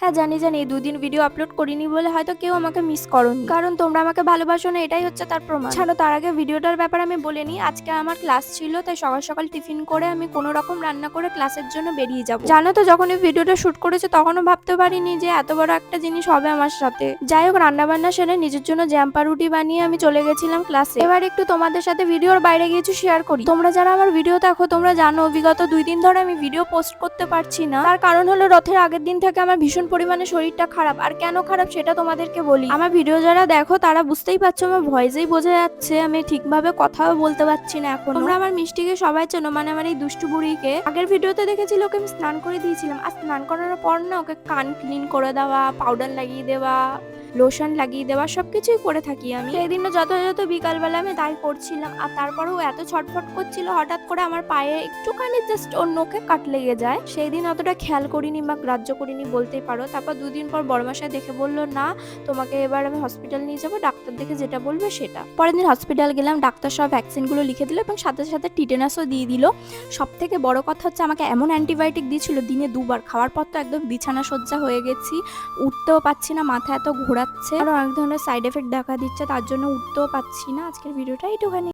হ্যাঁ জানি জানি, এই 2 দিন ভিডিও আপলোড করিনি বলে হয়তো কেউ আমাকে মিস করনি, কারণ তোমরা আমাকে ভালোবাসো না, এটাই হচ্ছে তার প্রমাণ। ছাড়ো, তার আগে ভিডিওটার ব্যাপারে আমি বলে নিই। আজকে আমার ক্লাস ছিল, তাই সকাল সকাল টিফিন করে আমি কোনো রকম রান্না করে ক্লাসের জন্য বেরিয়ে যাব। জানো তো, যখন এই ভিডিওটা শুট করেছে তখনও ভাবতে পারিনি যে এত বড় একটা জিনিস হবে আমার সাথে। যাই হোক, রান্না বান্না সেরে নিজের জন্য জ্যাম্পা রুটি বানিয়ে আমি চলে গেছিলাম ক্লাসে। এবার একটু তোমাদের সাথে ভিডিওর বাইরে কিছু শেয়ার করি। তোমরা যারা আমার ভিডিও দেখো তোমরা জানো বিগত 2 দিন ধরে আমি ভিডিও পোস্ট করতে পারছি না। তার কারণ হলো রথের আগের দিন থেকে আমার ভীষণ পরিমাণে শরীরটা খারাপ। আর কেন খারাপ সেটা তোমাদেরকে বলি। আমার ভিডিও যারা দেখো তারা বুঝতেই পারছো, আমার ভয়েসেই বোঝা যাচ্ছে আমি ঠিকভাবে কথাও বলতে পারছি না এখন। তোমরা আমার মিষ্টিকে সবাই চেনো, মানে আমার এই দুষ্টু বুড়িকে। আগের ভিডিওতে দেখেছিল ওকে আমি স্নান করে দিয়েছিলাম, আর স্নান করানোর পর না ওকে কান ক্লিন করে দেওয়া, পাউডার লাগিয়ে দেওয়া, লোশন লাগিয়ে দেওয়া সবকিছুই করে থাকি আমি। সেদিনও যথাযথ বিকালবেলা আমি তাই করছিলাম। আর তারপরেও এত ছটফট করছিল, হঠাৎ করে আমার পায়ে একটুখানি জাস্ট ওর নখে কাট লেগে যায়। সেই দিন অতটা খেয়াল করিনি বা গ্রাহ্য করিনি বলতেই পারো। তারপর 2 দিন পর বড়মশাই দেখে বললো, না তোমাকে এবার আমি হসপিটাল নিয়ে যাবো, ডাক্তার দেখে যেটা বলবে সেটা। পরের দিন হসপিটাল গেলাম, ডাক্তার সব ভ্যাকসিনগুলো লিখে দিল এবং সাথে সাথে টিটেনাসও দিয়ে দিল। সব থেকে বড় কথা হচ্ছে আমাকে এমন অ্যান্টিবায়োটিক দিয়েছিল দিনে 2 বার, খাওয়ার পর তো একদম বিছানা সজ্জা হয়ে গেছি, উঠতেও পাচ্ছি না, মাথা এত ঘোরাচ্ছে আর অনেক ধরনের সাইড এফেক্ট দেখা দিচ্ছে, তার জন্য উঠতেও পাচ্ছি না। আজকের ভিডিওটা এইটুখানি।